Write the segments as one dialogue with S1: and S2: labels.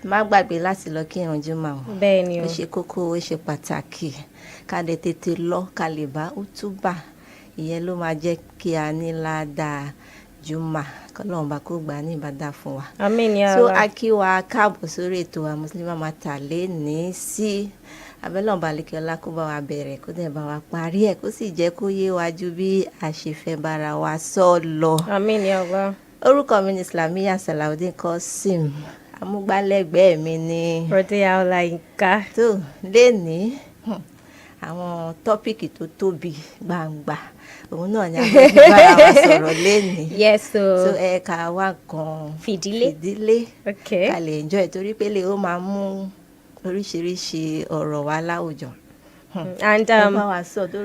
S1: má gbàgbé láti lọ kírun jímọ̀ o.
S2: Bẹ́ẹ̀ ni o.
S1: Ó ṣe kókó, ó ṣe pàtàkì ká lè tètè lọ ká lè bá útúbà ìyẹn ló máa jẹ́ kí a ní ládàá jùmọ̀ kọ́lọ́run bá kó gbà ní ìbádà fún wa.
S2: Àmín ya
S1: so
S2: Allah.
S1: a kí wa káàbọ̀ sórí ètò wa Muslimah Matters lénìí sí abẹ́lẹ̀ ọ̀bàlẹ̀kẹ́ ọlá kó bá wa bẹ̀rẹ̀ kó dẹ̀ bá wa parí ẹ̀ kó sì jẹ́ kó yé wa ju bí a ṣe fẹ́ bára wa sọ lọ.
S2: Àmín ya Allah.
S1: Orúkọ mi ni ISLAMIYYAH SALAHUDEEN Qasim, amúgbálẹ́gbẹ̀ẹ́ mi ni
S2: RODIYA OLAYINKA.
S1: tó lénìí àwọn tọ́pìkì tó tóbi gbangba òun náà ni a fẹ́ fi bára wa sọ̀rọ̀ lénìí.
S2: Yes
S1: so
S2: o.
S1: ẹ̀ka wa kan
S2: Fìdílé. Okay.
S1: ká lè enjoy torí pé lè ó máa mú oríṣiríṣi ọ̀rọ̀ wá láwùjọ.
S2: And
S1: ẹ bá wa sọ tó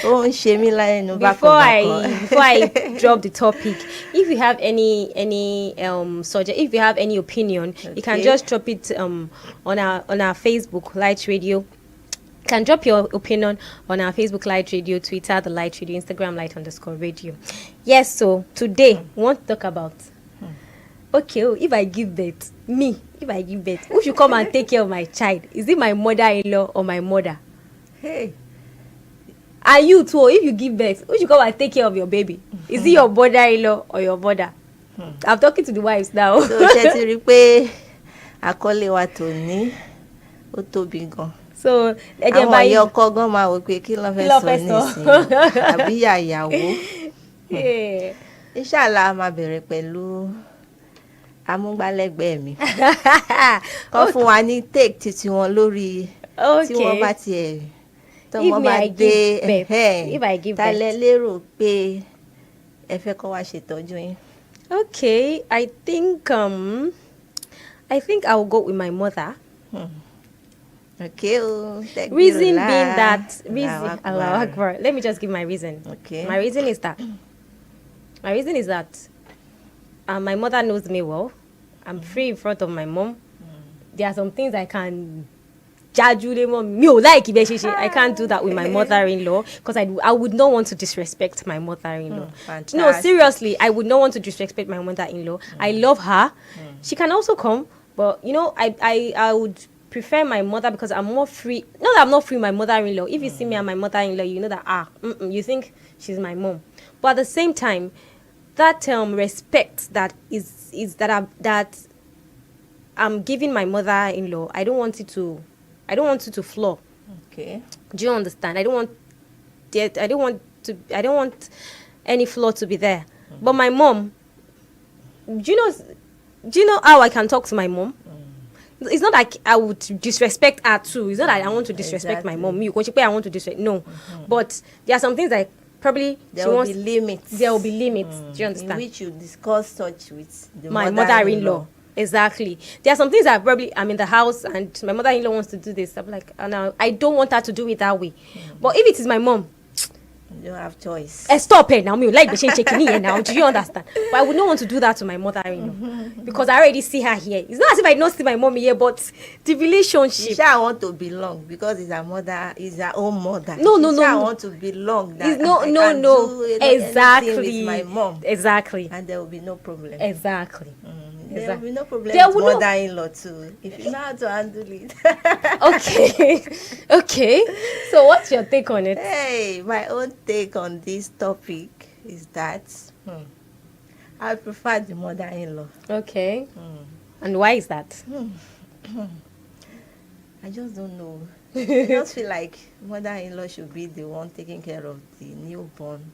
S1: ó ń ṣe mí lẹ́nu bákan
S2: before I drop the topic, if you have any if you have any opinion, you can
S1: Okay.
S2: just drop it on our Facebook Light Radio. You can drop your opinion on our Facebook Light Radio, Twitter the Light Radio, Instagram Light_Radio. Yes, so today we want to talk about okay, if I give birth, who should come and take care of my child? Is it my mother-in-law or my mother?
S1: Hey.
S2: And you too, if you give birth, who should come and take care of your baby? Is it your mother-in-law or your mother? I'm talking to the wives now.
S1: so ṣe ti rí i pé àkọlé wa tòní ó tóbi gan.
S2: So
S1: àwọn ìyá ọkọ gan máa wò pé kí ló fẹ́ sọ nísìnyí àbí ìyá ìyàwó. Inshallah a máa bẹ̀rẹ̀ pẹ̀lú amúgbálẹ́gbẹ̀ẹ́ mi kọ́ fún wa ní take títí wọn lórí tí wọ́n bá tiẹ̀ tọ́mọ bá dé talẹ̀ lérò pé ẹ fẹ́ kọ́ wa ṣètọ́jú yín.
S2: Okay, I think I will go with my mother.
S1: Okay.
S2: Reason being that Allah Akbar. Let me just give my reason.
S1: Okay.
S2: My reason is that my mother knows me well. I'm free in front of my mom. There are some things I can I can't do that with my mother-in-law because I would not want to disrespect my mother-in-law. No, seriously, I would not want to disrespect my mother-in-law. I love her. She can also come, but I would prefer my mother because I'm more free. Not that I'm not free with my mother-in-law. If you see me and my mother-in-law, you know that you think she's my mom. But at the same time, that respect that that I'm giving my mother-in-law, I don't want it to flaw.
S1: Okay. Do
S2: you understand? I don't want any flaw to be there. But my mom, do you know how I can talk to my mom? It's not like I would disrespect her too. It's not like I want to disrespect my mom. I want to disrespect. No. But there are some things like probably
S1: there will be limits.
S2: There will be limits. Do you understand?
S1: In which you discuss such with
S2: my mother-in-law. Exactly. There are some things that probably I'm in the house and my mother-in-law wants to do this. I'm like, no, I don't want her to do it that way. But if it is my mom,
S1: you don't have choice.
S2: Stop it now. Me like checking here now. Do you understand? But I would not want to do that to my mother-in-law because I already see her here. It's not as if I don't see my mom here, but the relationship.
S1: I want to belong because it's her mother, it's her own mother.
S2: No.
S1: I want to belong. That
S2: No. Exactly.
S1: With my mom.
S2: Exactly.
S1: And there will be no problem.
S2: Exactly.
S1: There will be no problem with mother-in-law too, if you know how to handle it.
S2: Okay. So what's your take on it?
S1: Hey, my own take on this topic is that I prefer the mother-in-law.
S2: Okay. And why is that?
S1: I just don't know. I just feel like mother-in-law should be the one taking care of the newborn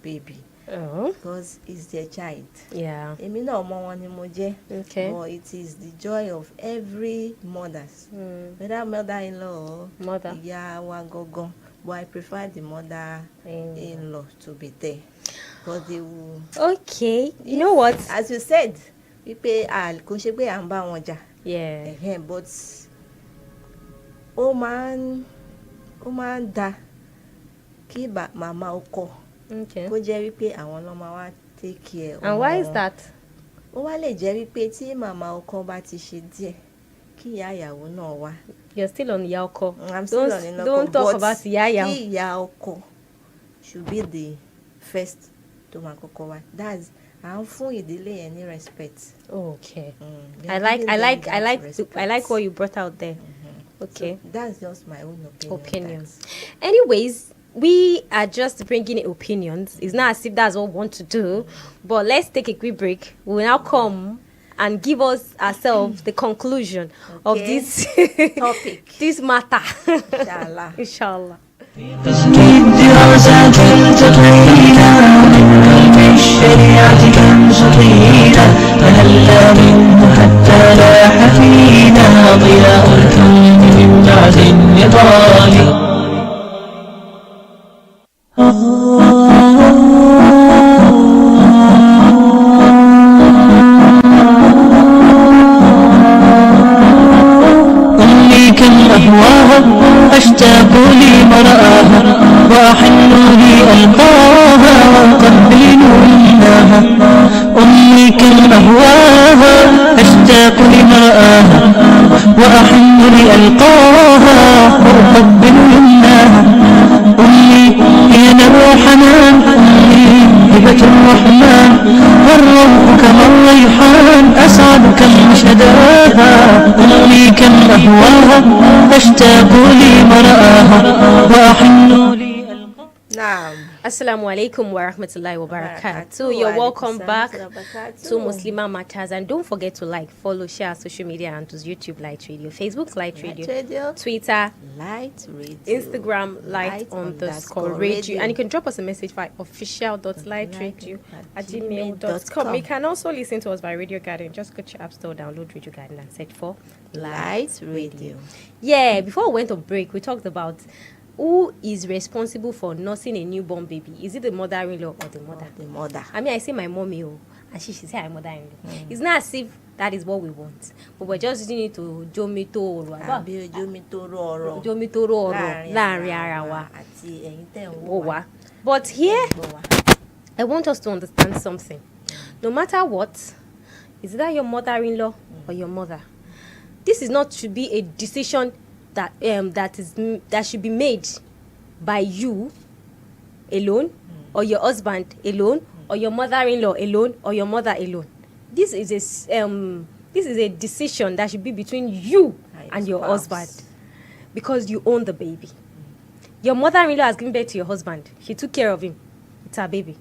S1: baby. Because it's their child.
S2: Yeah.
S1: Èmi náà ọmọ wọn ni mo jẹ́.
S2: Okay.
S1: But it is the joy of every mothers. Whether mother-in-law or ìyá wa gangan. But I prefer the mother-in-law to be there. Because they will.
S2: Okay. You know what?
S1: As you said, wípé kò ṣe pé à ń bá wọn jà.
S2: Yeah.
S1: But ó máa ń dá kí màmá ọkọ.
S2: Okay.
S1: Kó jẹ́ wípé àwọn ló máa wá take care.
S2: And why is that?
S1: Ó wá lè jẹ́ wípé tí màmá ọkọ bá ti ṣe díẹ̀ kí ìyá ìyàwó náà wá.
S2: You're still on ìyá ọkọ.
S1: I'm still on ìyá ọkọ.
S2: Don't talk about ìyá ìyàwó.
S1: Kí ìyá ọkọ should be the first tó máa kọ́kọ́ wá. That's à ń fún ìdílé yẹn ní respect.
S2: Okay. I like what you brought out there. Okay.
S1: So that's just my own opinion.
S2: Anyways, we are just bringing in opinions. It's not as if that's what we want to do, but let's take a quick break. We'll now come and give us ourselves the conclusion of this
S1: topic,
S2: this matter.
S1: Inshallah.
S2: Inshallah.
S3: الشريعة كنز طيلة فهلا منه حتى لاح فينا ضياء الكون من بعد النضال. أمي كم أهواها أشتاق لمرآها وأحن لي ألقاها وقلبي نويناها. أمي كم أهواها أشتاق لمرآها وأحن لي ألقاها وأقبل يمناها. أمي هي نبع حنان، أمي هبة الرحمن، والروح كما الريحان أسعد كم شداها. أمي كم أهواها أشتاق لمرآها وأحن لي.
S2: Assalamu alaikum wa rahmatullahi wa barakatuh. You're welcome back to Muslimah Matters, and don't forget to like, follow, share our social media handles: YouTube Light Radio, Facebook Light Radio, Twitter
S1: Light Radio,
S2: Instagram Light_Radio, and you can drop us a message by official.lightradio@gmail.com. You can also listen to us by Radio Garden. Just go to your app store, download Radio Garden, and search for
S1: Light Radio.
S2: Yeah, before we went on break, we talked about who is responsible for nursing a newborn baby. Is it the mother-in-law or the mother?
S1: The mother.
S2: I mean, I say my mommy, and she say my mother-in-law. It's not as if that is what we want, but we're just using it to jomitoro láàrin ara wa. But here, I want us to understand something. No matter what, is that your mother-in-law or your mother? This is not to be a decision that should be made by you alone, or your husband alone, or your mother-in-law alone, or your mother alone. This is a decision that should be between you and your husband, because you own the baby. Your mother-in-law has given birth to your husband. She took care of him. It's her baby.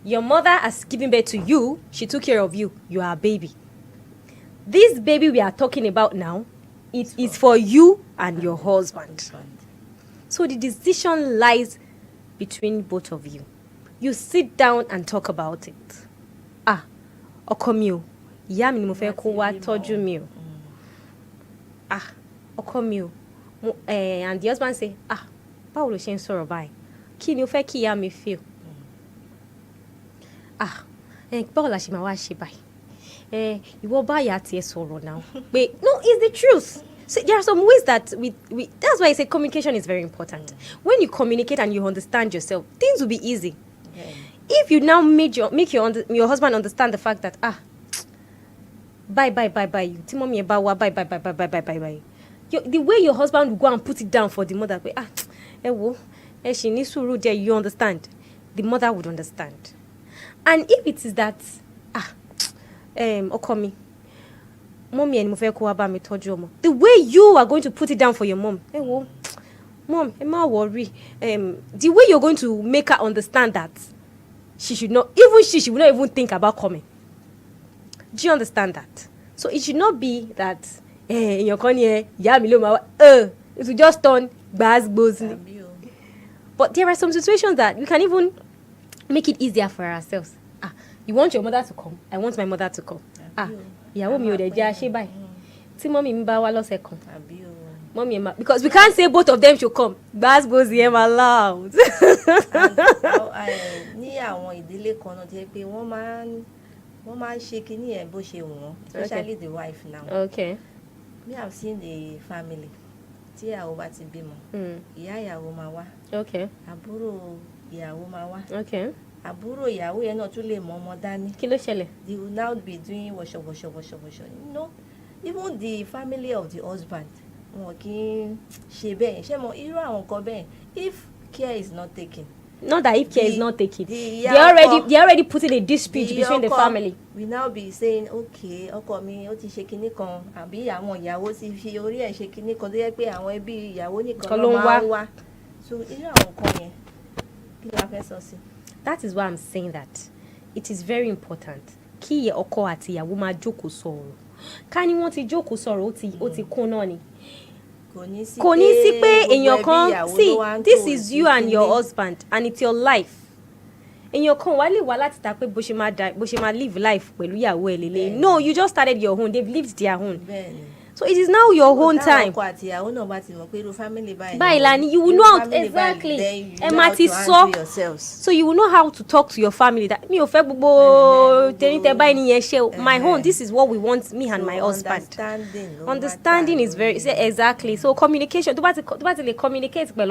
S2: Your mother has given birth to you. She took care of you. You are a baby. This baby we are talking about now, it is for you and your husband. So the decision lies between both of you. You sit down and talk about it. Ọkọ mi o, ìyá mi ni mo fẹ́ kó wá tọ́jú mi o. Ọkọ mi o. And the husband say, báwo ló ṣe ń sọ̀rọ̀ báyìí? Kí ni o fẹ́ kí ìyá mi feel? Báwo la ṣe máa wá ṣe báyìí? Ìwọ bá ìyá tiẹ̀ sọ̀rọ̀ now. But no, it's the truth. So there are some ways that we that's why I say communication is very important. When you communicate and you understand yourself, things will be easy. If you now make your husband understand the fact that bye Timomi ebawa bye. The way your husband will go and put it down for the mother, she needs to there, you understand. The mother would understand. And if it is that Okomi, mommy and me told you, the way you are going to put it down for your mom, mom, I'm not worry. The way you're going to make her understand that she will not even think about coming. Do you understand that? So it should not be that in your corner, it will just turn buzz. But there are some situations that we can even make it easier for ourselves. You want your mother to come? I want my mother to come. Because we can't say both of them should come. Buzz allowed.
S1: Especially the wife now.
S2: Okay.
S1: Me, I've seen the family.
S2: Okay. Okay.
S1: Àbúrò ìyàwó yẹn náà tún lè mọ ọmọ dání.
S2: Kí ló ṣẹlẹ̀?
S1: They will now be doing washo. Even the family of the husband, wọn kì í ṣe bẹ́ẹ̀. Ṣé mo irú àwọn nǹkan bẹ́ẹ̀? If care is not taken,
S2: Not that if care is not taken, they already put in a dispute between the family.
S1: We now be saying, okay, ọkọ mi ó ti ṣe kinní kan, àbí àwọn ìyàwó ti fi orí ẹ̀ ṣe kinní kan tó yẹ pé àwọn ẹbí ìyàwó nìkan ló máa ń wá. So irú àwọn nǹkan yẹn kí la fẹ́ sọ sí.
S2: That is why I'm saying that it is very important kí ọkọ àti ìyàwó máa jókòó sọ̀rọ̀. Ká ní wọ́n ti jókòó sọ̀rọ̀ ó ti kún náà ni. Kò ní sí pé èèyàn kan, see, this is you and your husband and it's your life. Èèyàn kan wá lè wá láti ta pé bó ṣe máa live life pẹ̀lú ìyàwó ẹ̀ lélẹ̀. No, you just started your own, they've lived their own. So it is now your own time. Bailani, you will know how exactly. So you will know how to talk to your family that me my own, this is what we want, me and my husband. Understanding is very exactly. So communication, communicate. There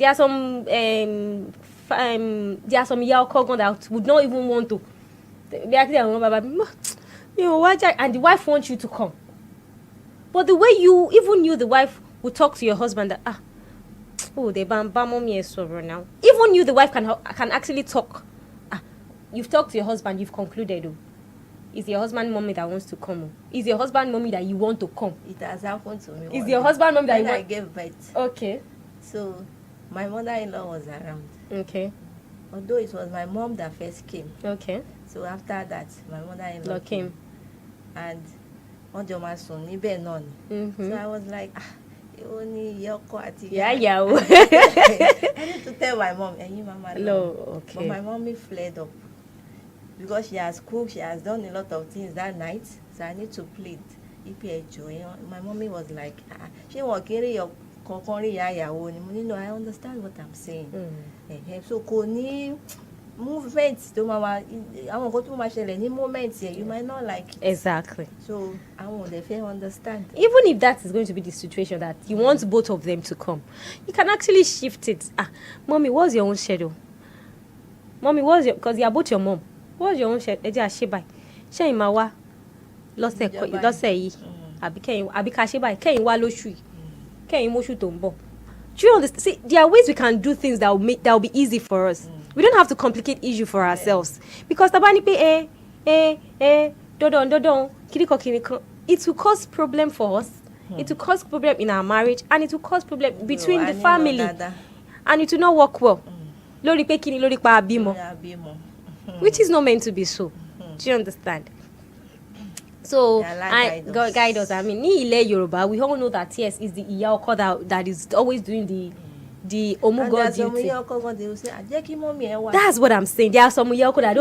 S2: are some Yaukogon that would not even want to. And the wife wants you to come. But the way you, the wife, will talk to your husband that, they bam me sorrow now. Even you, the wife, can actually talk. You've talked to your husband, you've concluded. Is your husband mommy that wants to come? Is your husband mommy that you want to come?
S1: It has happened to me.
S2: Is your husband mommy that
S1: I gave birth?
S2: Okay.
S1: So my mother-in-law was around.
S2: Okay.
S1: Although it was my mom that first came.
S2: Okay.
S1: So after that, my mother-in-law came. And so I was like,
S2: yeah.
S1: I need to tell my mom,
S2: okay.
S1: But my mommy flared up because she has cooked, she has done a lot of things that night, so I need to plead. My mommy was like, she won't carry your no, I understand what I'm saying. So movements, you might not like it.
S2: Exactly.
S1: So I won't understand.
S2: Even if that is going to be the situation that you want both of them to come, you can actually shift it. Mommy, what's your own schedule? Mommy, because you're both your mom. What's your own schedule? Ṣé ìmáwá lọ́sẹ̀ yìí àbí ká ṣe báyìí kẹ́yìn wá lóṣù yìí kẹ́yìn mọ́ṣù tó ń bọ̀. Do you understand? See, there are ways we can do things that will be easy for us. We don't have to complicate issue for ourselves. Because tabani pe dodon kiriko, it will cause problem for us. It will cause problem in our marriage, and it will cause problem between the family, and it will not work well. Lori pe kini lori pa abimo, which is not meant to be so. Do you understand? So guide us. I mean, ni ile Yoruba, we all know that yes, is the iya oko that is always doing the omugo duty. That's what I'm saying. There are some Yoko that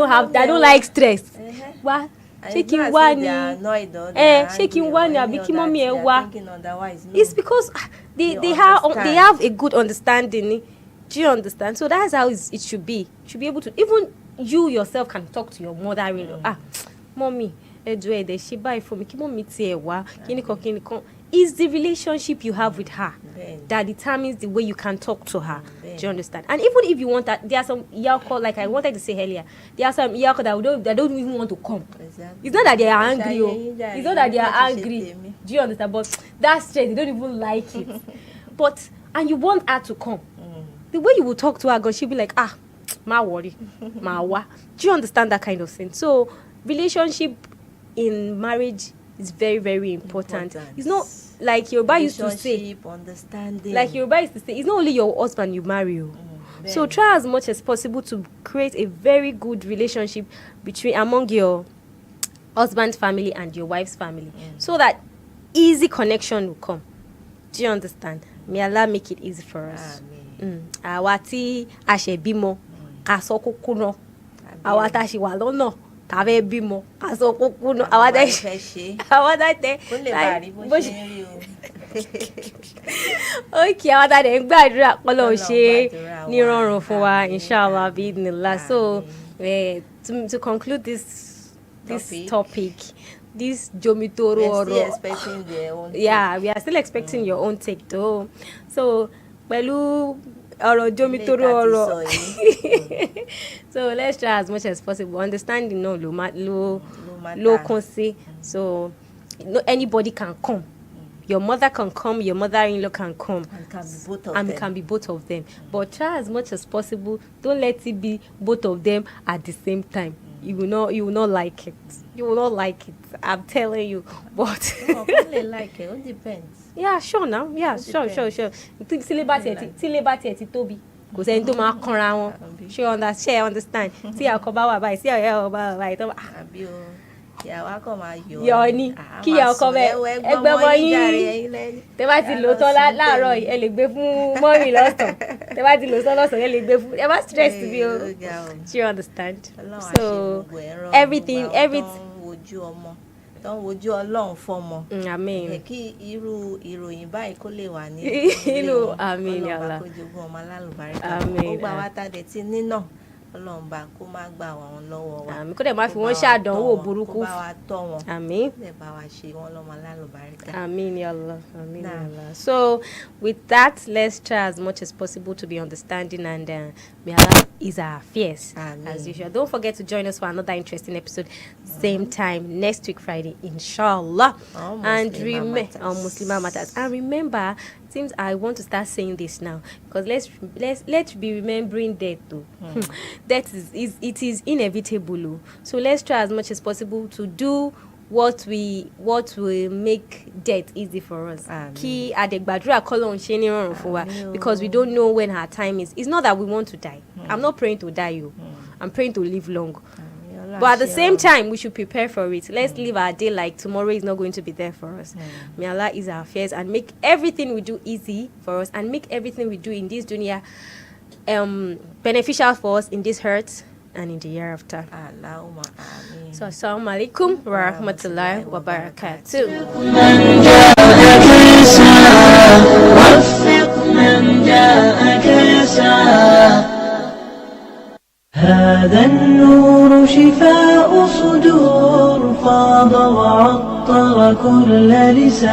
S2: don't like stress. What? Shaking one, shaking one. It's because they have a good understanding. Do you understand? So that's how it should be. You should be able to, even you yourself can talk to your mother-in-law. Mommy, she buy for me. Is the relationship you have with her that determines the way you can talk to her. Do you understand? And even if you want that, there are some Yako, like I wanted to say earlier, there are some Yako that don't even want to come. Exactly. It's not that they are angry. It's not that they are angry. Do you understand? But that stress, they don't even like it. And you want her to come. The way you will talk to her, she'll be like, ma worry, ma wa. Do you understand that kind of thing? So relationship in marriage is very, very important. It's not like Yoruba used to say.
S1: Understanding.
S2: Like Yoruba used to say, it's not only your husband you marry. So try as much as possible to create a very good relationship among your husband's family and your wife's family, so that easy connection will come. Do you understand? May Allah make it easy for us. Awati ashebimo kasokukuno. Awata shiwalono. Tave bimo kasokukuno. Awata okay, awata de gbàdúrà polo ṣe ní rọrùn fún wa inshallah bi'idhnillah. So to conclude this topic, this jomitoro oro, we are still expecting your own take though. So pẹ̀lú ọ̀rọ̀ jomitoro oro, so let's try as much as possible. Understanding no lo kàn sí. So anybody can come. Your mother can come, your mother-in-law can come.
S1: And
S2: can be both of them. But try as much as possible, don't let it be both of them at the same time. You will not like it. You will not like it. I'm telling you. But
S1: only like it. It depends.
S2: Yeah, sure now. Yeah, sure. Tí lè bá tiẹ̀ tóbi. Kò sẹ́ni tó máa kanra wọn. She understand. Tí àkọ́ bá wà báyìí, tí ọ̀yẹ́ bá wà báyìí tó bá.
S1: Àbí o. Ìyàwó akọ máa
S2: yọ ni kí ìyá ọkọ bẹ ẹgbẹ́ bọ́ yín tẹ bá ti lò tán láàárọ̀ ẹ lè gbé fún mọ́mì lọ́sàn tẹ bá ti lò tán lọ́sàn ẹ lè gbé fún ẹ má stress bí o. Do you understand? So everything
S1: tó ń wojú Ọlọ́run fọ́mọ.
S2: Àmín.
S1: Kí irú ìròyìn báyìí kó lè wà ní
S2: ìlú àmín ya Allah.
S1: Ọlọ́run bá kó jogún ọmọ alálùbáríkà. Ó gbà wá tàdé tí nínà Ọlọ́run bá kó má gbà wọ́n lọ́wọ́ wa.
S2: Àmín. Kó dẹ̀ má fi wọ́n ṣàdánwò burúkú.
S1: Kó bá wa tọ́ wọn.
S2: Àmín.
S1: Kó dẹ̀ bá wa ṣe wọ́n lọ́mọ alálùbáríkà.
S2: Àmín ya Allah. Àmín ya Allah. So with that, let's try as much as possible to be understanding, and may Allah ease our affairs as usual. Don't forget to join us for another interesting episode, same time next week Friday, inshallah. And remember, on Muslimah Matters. And remember, seems I want to start saying this now, because let's be remembering death too. Death is inevitable. So let's try as much as possible to do what will make death easy for us. Kí adegbàdúrà k'Ọlọ́run ṣe ní rọrùn fún wa, because we don't know when our time is. It's not that we want to die. I'm not praying to die, I'm praying to live long. But at the same time, we should prepare for it. Let's live our day like tomorrow is not going to be there for us. May Allah ease our affairs and make everything we do easy for us, and make everything we do in this dunya beneficial for us in this earth and in the year after.
S1: Allahumma ameen.
S2: So assalamu alaikum wa rahmatullahi wa barakatuh.
S3: هذا النور شفاء صدور فاض وعطر كل لسان